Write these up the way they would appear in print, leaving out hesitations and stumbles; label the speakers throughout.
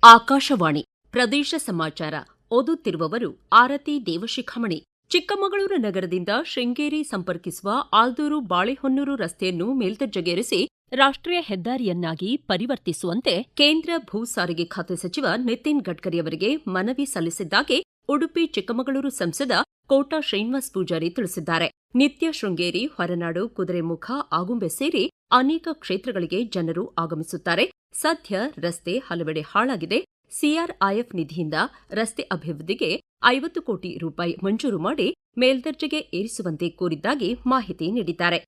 Speaker 1: ಆಕಾಶವಾಣಿ ಪ್ರದೇಶ ಸಮಾಚಾರ ಓದುತ್ತಿರುವವರು ಆರತಿ ದೇವಶಿಖಾಮಣಿ. ಚಿಕ್ಕಮಗಳೂರು ನಗರದಿಂದ ಶೃಂಗೇರಿ ಸಂಪರ್ಕಿಸುವ ಆಲ್ದೂರು ಬಾಳೆಹೊನ್ನೂರು ರಸ್ತೆಯನ್ನು ಮೇಲ್ದರ್ಜೆಗೇರಿಸಿ ರಾಷ್ಟ್ರೀಯ ಹೆದ್ದಾರಿಯನ್ನಾಗಿ ಪರಿವರ್ತಿಸುವಂತೆ ಕೇಂದ್ರ ಭೂ ಸಾರಿಗೆ ಖಾತೆ ಸಚಿವ ನಿತಿನ್ ಗಡ್ಕರಿ ಅವರಿಗೆ ಮನವಿ ಸಲ್ಲಿಸಿದ್ದಾಗಿ ಉಡುಪಿ ಚಿಕ್ಕಮಗಳೂರು ಸಂಸದ ಕೋಟಾ ಶ್ರೀನಿವಾಸ್ ಪೂಜಾರಿ ತಿಳಿಸಿದ್ದಾರೆ. ನಿತ್ಯ ಶೃಂಗೇರಿ, ಹೊರನಾಡು, ಕುದುರೆಮುಖ, ಆಗುಂಬೆ ಸೇರಿ ಅನೇಕ ಕ್ಷೇತ್ರಗಳಿಗೆ ಜನರು ಆಗಮಿಸುತ್ತಾರೆ. ಸದ್ಯ ರಸ್ತೆ ಹಲವೆಡೆ ಹಾಳಾಗಿದೆ. ಸಿಆರ್ಐಎಫ್ ನಿಧಿಯಿಂದ ರಸ್ತೆ ಅಭಿವೃದ್ಧಿಗೆ 50 ಕೋಟಿ ರೂಪಾಯಿ ಮಂಜೂರು ಮಾಡಿ ಮೇಲ್ದರ್ಜೆಗೆ ಏರಿಸುವಂತೆ ಕೋರಿದ್ದಾಗಿ ಮಾಹಿತಿ ನೀಡಿದ್ದಾರೆ.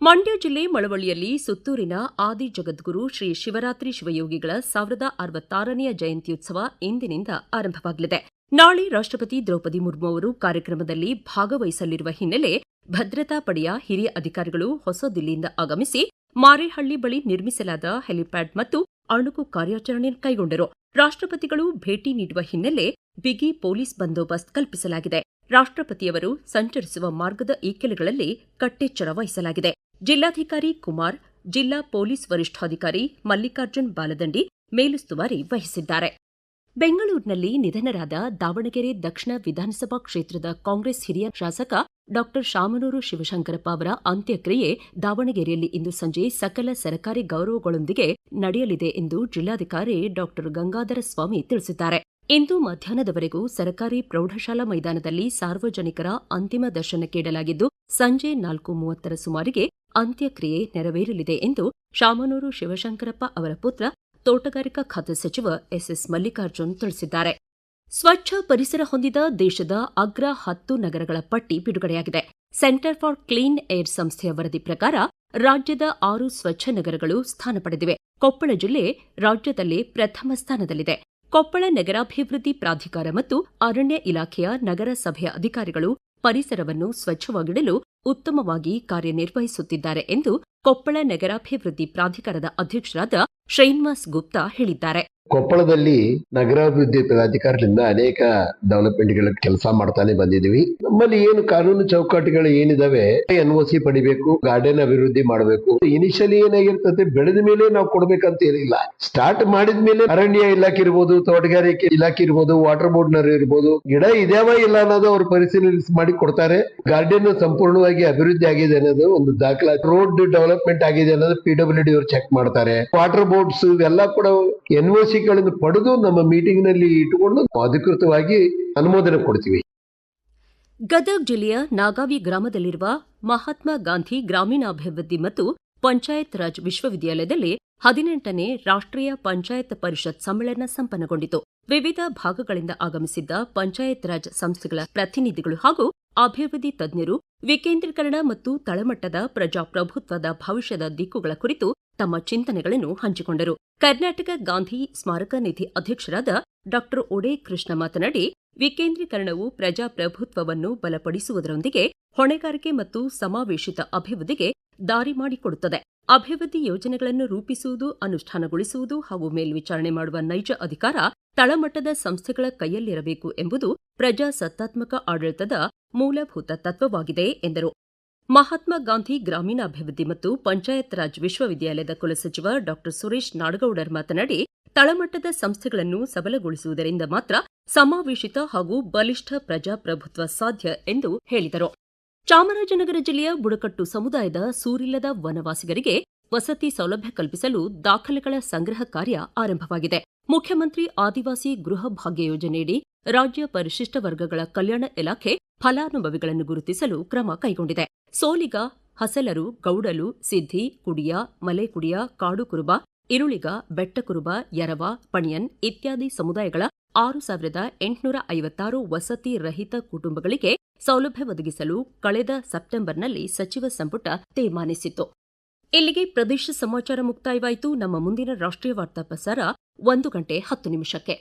Speaker 1: ಮಂಡ್ಯ ಜಿಲ್ಲೆ ಮಳವಳ್ಳಿಯಲ್ಲಿ ಸುತ್ತೂರಿನ ಆದಿ ಜಗದ್ಗುರು ಶ್ರೀ ಶಿವರಾತ್ರಿ ಶಿವಯೋಗಿಗಳ 1066ನೇ ಜಯಂತ್ಯುತ್ಸವ ಇಂದಿನಿಂದ ಆರಂಭವಾಗಲಿದೆ. ನಾಳೆ ರಾಷ್ಟ್ರಪತಿ ದ್ರೌಪದಿ ಮುರ್ಮು ಅವರು ಕಾರ್ಯಕ್ರಮದಲ್ಲಿ ಭಾಗವಹಿಸಲಿರುವ ಹಿನ್ನೆಲೆ ಭದ್ರತಾ ಪಡೆಯ ಹಿರಿಯ ಅಧಿಕಾರಿಗಳು ಹೊಸದಿಲ್ಲಿಯಿಂದ ಆಗಮಿಸಿ ಮಾರೇಹಳ್ಳಿ ಬಳಿ ನಿರ್ಮಿಸಲಾದ ಹೆಲಿಪ್ಯಾಡ್ ಮತ್ತು ಅಣುಕು ಕಾರ್ಯಾಚರಣೆ ಕೈಗೊಂಡರು. ರಾಷ್ಟ್ರಪತಿಗಳು ಭೇಟಿ ನೀಡುವ ಹಿನ್ನೆಲೆ ಬಿಗಿ ಪೊಲೀಸ್ ಬಂದೋಬಸ್ತ್ ಕಲ್ಪಿಸಲಾಗಿದೆ. ರಾಷ್ಟ್ರಪತಿಯವರು ಸಂಚರಿಸುವ ಮಾರ್ಗದ ಇಕ್ಕೆಲೆಗಳಲ್ಲಿ ಕಟ್ಟೆಚ್ಚರ ವಹಿಸಲಾಗಿದೆ. ಜಿಲ್ಲಾಧಿಕಾರಿ ಕುಮಾರ್, ಜಿಲ್ಲಾ ಪೊಲೀಸ್ ವರಿಷ್ಠಾಧಿಕಾರಿ ಮಲ್ಲಿಕಾರ್ಜುನ್ ಬಾಲದಂಡಿ ಮೇಲುಸ್ತುವಾರಿ ವಹಿಸಿದ್ದಾರೆ. ಬೆಂಗಳೂರಿನಲ್ಲಿ ನಿಧನರಾದ ದಾವಣಗೆರೆ ದಕ್ಷಿಣ ವಿಧಾನಸಭಾ ಕ್ಷೇತ್ರದ ಕಾಂಗ್ರೆಸ್ ಹಿರಿಯ ಶಾಸಕ ಡಾ ಶಾಮನೂರು ಶಿವಶಂಕರಪ್ಪ ಅವರ ಅಂತ್ಯಕ್ರಿಯೆ ದಾವಣಗೆರೆಯಲ್ಲಿ ಇಂದು ಸಂಜೆ ಸಕಲ ಸರ್ಕಾರಿ ಗೌರವಗಳೊಂದಿಗೆ ನಡೆಯಲಿದೆ ಎಂದು ಜಿಲ್ಲಾಧಿಕಾರಿ ಡಾ ಗಂಗಾಧರ ಸ್ವಾಮಿ ತಿಳಿಸಿದ್ದಾರೆ. ಇಂದು ಮಧ್ಯಾಹ್ನದವರೆಗೂ ಸರ್ಕಾರಿ ಪ್ರೌಢಶಾಲಾ ಮೈದಾನದಲ್ಲಿ ಸಾರ್ವಜನಿಕರ ಅಂತಿಮ ದರ್ಶನಕ್ಕೆ ಇಡಲಾಗಿದ್ದು ಸಂಜೆ 4:30 ಸುಮಾರಿಗೆ ಅಂತ್ಯಕ್ರಿಯೆ ನೆರವೇರಲಿದೆ ಎಂದು ಶಾಮನೂರು ಶಿವಶಂಕರಪ್ಪ ಅವರ ಪುತ್ರ ತೋಟಗಾರಿಕಾ ಖಾತೆ ಸಚಿವ ಎಸ್ಎಸ್ ಮಲ್ಲಿಕಾರ್ಜುನ್ ತಿಳಿಸಿದ್ದಾರೆ. ಸ್ವಚ್ಛ ಪರಿಸರ ಹೊಂದಿದ ದೇಶದ ಅಗ್ರ 10 ನಗರಗಳ ಪಟ್ಟಿ ಬಿಡುಗಡೆಯಾಗಿದೆ. ಸೆಂಟರ್ ಫಾರ್ ಕ್ಲೀನ್ ಏರ್ ಸಂಸ್ಥೆಯ ವರದಿ ಪ್ರಕಾರ ರಾಜ್ಯದ 6 ಸ್ವಚ್ಛ ನಗರಗಳು ಸ್ಥಾನ ಪಡೆದಿವೆ. ಕೊಪ್ಪಳ ಜಿಲ್ಲೆ ರಾಜ್ಯದಲ್ಲೇ ಪ್ರಥಮ ಸ್ಥಾನದಲ್ಲಿದೆ. ಕೊಪ್ಪಳ ನಗರಾಭಿವೃದ್ಧಿ ಪ್ರಾಧಿಕಾರ ಮತ್ತು ಅರಣ್ಯ ಇಲಾಖೆಯ ನಗರಸಭೆಯ ಅಧಿಕಾರಿಗಳು ಪರಿಸರವನ್ನು ಸ್ವಚ್ಛವಾಗಿಡಲು ಉತ್ತಮವಾಗಿ ಕಾರ್ಯನಿರ್ವಹಿಸುತ್ತಿದ್ದಾರೆ ಎಂದು ಕೊಪ್ಪಳ ನಗರಾಭಿವೃದ್ಧಿ ಪ್ರಾಧಿಕಾರದ ಅಧ್ಯಕ್ಷರಾದ ಶ್ರೀನಿವಾಸ್ ಗುಪ್ತಾ ಹೇಳಿದ್ದಾರೆ.
Speaker 2: ಕೊಪ್ಪಳದಲ್ಲಿ ನಗರಾಭಿವೃದ್ಧಿ ಪ್ರಾಧಿಕಾರದಿಂದ ಅನೇಕ ಡೆವಲಪ್ಮೆಂಟ್ಗಳ ಕೆಲಸ ಮಾಡ್ತಾನೆ ಬಂದಿದ್ದೀವಿ. ನಮ್ಮಲ್ಲಿ ಏನು ಕಾನೂನು ಚೌಕಟ್ಟುಗಳು ಏನಿದಾವೆ, ಎನ್ಒಸಿ ಪಡಿಬೇಕು, ಗಾರ್ಡನ್ ಅಭಿವೃದ್ಧಿ ಮಾಡಬೇಕು. ಇನಿಷಿಯಲಿ ಏನಾಗಿರ್ತದೆ, ಬೆಳೆದ ಮೇಲೆ ನಾವು ಕೊಡ್ಬೇಕಂತ ಏನಿಲ್ಲ. ಸ್ಟಾರ್ಟ್ ಮಾಡಿದ ಮೇಲೆ ಅರಣ್ಯ ಇಲಾಖೆ ಇರ್ಬೋದು, ತೋಟಗಾರಿಕೆ ಇಲಾಖೆ ಇರ್ಬೋದು, ವಾಟರ್ ಬೋರ್ಡ್ ನವರು ಇರ್ಬೋದು, ಗಿಡ ಇದಾವ ಇಲ್ಲ ಅನ್ನೋದು ಅವರು ಪರಿಶೀಲನೆ ಮಾಡಿ ಕೊಡ್ತಾರೆ. ಗಾರ್ಡನ್ ಸಂಪೂರ್ಣವಾಗಿ ಅಭಿವೃದ್ಧಿ ಆಗಿದೆ ಅನ್ನೋದು ಒಂದು ದಾಖಲಾತಿ. ರೋಡ್ ಡೆವಲಪ್ಮೆಂಟ್ ಆಗಿದೆ ಅನ್ನೋದು PWD ಅವರು ಚೆಕ್ ಮಾಡ್ತಾರೆ. ವಾಟರ್ ಬೋರ್ಡ್ಸ್ ಇವೆಲ್ಲ ಕೂಡ ಎನ್ಒಸಿ ಗಳನ್ನು ಪಡೆದು ನಮ್ಮ ಮೀಟಿಂಗ್ ನಲ್ಲಿ ಇಟ್ಟುಕೊಂಡು ಅಧಿಕೃತವಾಗಿ ಅನುಮೋದನೆ ಕೊಡ್ತೀವಿ.
Speaker 1: ಗದಗ ಜಿಲ್ಲೆಯ ನಾಗಾವಿ ಗ್ರಾಮದಲ್ಲಿರುವ ಮಹಾತ್ಮ ಗಾಂಧಿ ಗ್ರಾಮೀಣಾಭಿವೃದ್ಧಿ ಮತ್ತು ಪಂಚಾಯತ್ ರಾಜ್ ವಿಶ್ವವಿದ್ಯಾಲಯದಲ್ಲಿ 18ನೇ ರಾಷ್ಟ್ರೀಯ ಪಂಚಾಯತ್ ಪರಿಷತ್ ಸಮ್ಮೇಳನ ಸಂಪನ್ನಗೊಂಡಿತು. ವಿವಿಧ ಭಾಗಗಳಿಂದ ಆಗಮಿಸಿದ್ದ ಪಂಚಾಯತ್ ರಾಜ್ ಸಂಸ್ಥೆಗಳ ಪ್ರತಿನಿಧಿಗಳು ಹಾಗೂ ಅಭಿವೃದ್ಧಿ ತಜ್ಞರು ವಿಕೇಂದ್ರೀಕರಣ ಮತ್ತು ತಳಮಟ್ಟದ ಪ್ರಜಾಪ್ರಭುತ್ವದ ಭವಿಷ್ಯದ ದಿಕ್ಕುಗಳ ಕುರಿತು ತಮ್ಮ ಚಿಂತನೆಗಳನ್ನು ಹಂಚಿಕೊಂಡರು. ಕರ್ನಾಟಕ ಗಾಂಧಿ ಸ್ಮಾರಕ ನಿಧಿ ಅಧ್ಯಕ್ಷರಾದ ಡಾ ಒಡೆ ಕೃಷ್ಣ ಮಾತನಾಡಿ, ವಿಕೇಂದ್ರೀಕರಣವು ಪ್ರಜಾಪ್ರಭುತ್ವವನ್ನು ಬಲಪಡಿಸುವುದರೊಂದಿಗೆ ಹೊಣೆಗಾರಿಕೆ ಮತ್ತು ಸಮಾವೇಶಿತ ಅಭಿವೃದ್ಧಿಗೆ ದಾರಿ ಮಾಡಿಕೊಡುತ್ತದೆ. ಅಭಿವೃದ್ಧಿ ಯೋಜನೆಗಳನ್ನು ರೂಪಿಸುವುದು, ಅನುಷ್ಠಾನಗೊಳಿಸುವುದು ಹಾಗೂ ಮೇಲ್ವಿಚಾರಣೆ ಮಾಡುವ ನೈಜ ಅಧಿಕಾರ ತಳಮಟ್ಟದ ಸಂಸ್ಥೆಗಳ ಕೈಯಲ್ಲಿರಬೇಕು ಎಂಬುದು ಪ್ರಜಾಸತ್ತಾತ್ಮಕ ಆಡಳಿತದ ಮೂಲಭೂತ ತತ್ವವಾಗಿದೆ ಎಂದರು. ಮಹಾತ್ಮ ಗಾಂಧಿ ಗ್ರಾಮೀಣಾಭಿವೃದ್ಧಿ ಮತ್ತು ಪಂಚಾಯತ್ ರಾಜ್ ವಿಶ್ವವಿದ್ಯಾಲಯದ ಕುಲಸಚಿವ ಡಾ ಸುರೇಶ್ ನಾಡಗೌಡರ್ ಮಾತನಾಡಿ, ತಳಮಟ್ಟದ ಸಂಸ್ಥೆಗಳನ್ನು ಸಬಲಗೊಳಿಸುವುದರಿಂದ ಮಾತ್ರ ಸಮಾವೇಶಿತ ಹಾಗೂ ಬಲಿಷ್ಠ ಪ್ರಜಾಪ್ರಭುತ್ವ ಸಾಧ್ಯ ಎಂದು ಹೇಳಿದರು. ಚಾಮರಾಜನಗರ ಜಿಲ್ಲೆಯ ಬುಡಕಟ್ಟು ಸಮುದಾಯದ ಸೂರಿಲ್ಲದ ವನವಾಸಿಗರಿಗೆ ವಸತಿ ಸೌಲಭ್ಯ ಕಲ್ಪಿಸಲು ದಾಖಲೆಗಳ ಸಂಗ್ರಹ ಕಾರ್ಯ ಆರಂಭವಾಗಿದೆ. ಮುಖ್ಯಮಂತ್ರಿ ಆದಿವಾಸಿ ಗೃಹ ಭಾಗ್ಯ ಯೋಜನೆಯಡಿ ರಾಜ್ಯ ಪರಿಶಿಷ್ಟ ವರ್ಗಗಳ ಕಲ್ಯಾಣ ಇಲಾಖೆ ಫಲಾನುಭವಿಗಳನ್ನು ಗುರುತಿಸಲು ಕ್ರಮ ಕೈಗೊಂಡಿದೆ. ಸೋಲಿಗ, ಹಸಲರು, ಗೌಡಲು, ಸಿದ್ದಿ, ಕುಡಿಯ, ಮಲೆಕುಡಿಯ, ಕಾಡು ಕುರುಬ, ಇರುಳಿಗ, ಬೆಟ್ಟಕುರುಬ, ಯರವ, ಪಣಿಯನ್ ಇತ್ಯಾದಿ ಸಮುದಾಯಗಳ 6,856 ವಸತಿ ರಹಿತ ಕುಟುಂಬಗಳಿಗೆ ಸೌಲಭ್ಯ ಒದಗಿಸಲು ಕಳೆದ ಸೆಪ್ಟೆಂಬರ್ನಲ್ಲಿ ಸಚಿವ ಸಂಪುಟ ತೀರ್ಮಾನಿಸಿತ್ತು. ಇಲ್ಲಿಗೆ ಪ್ರದೇಶ ಸಮಾಚಾರ ಮುಕ್ತಾಯವಾಯಿತು. ನಮ್ಮ ಮುಂದಿನ ರಾಷ್ಟ್ರೀಯ ವಾರ್ತಾ ಪ್ರಸಾರ 1:10 ನಿಮಿಷಕ್ಕೆ.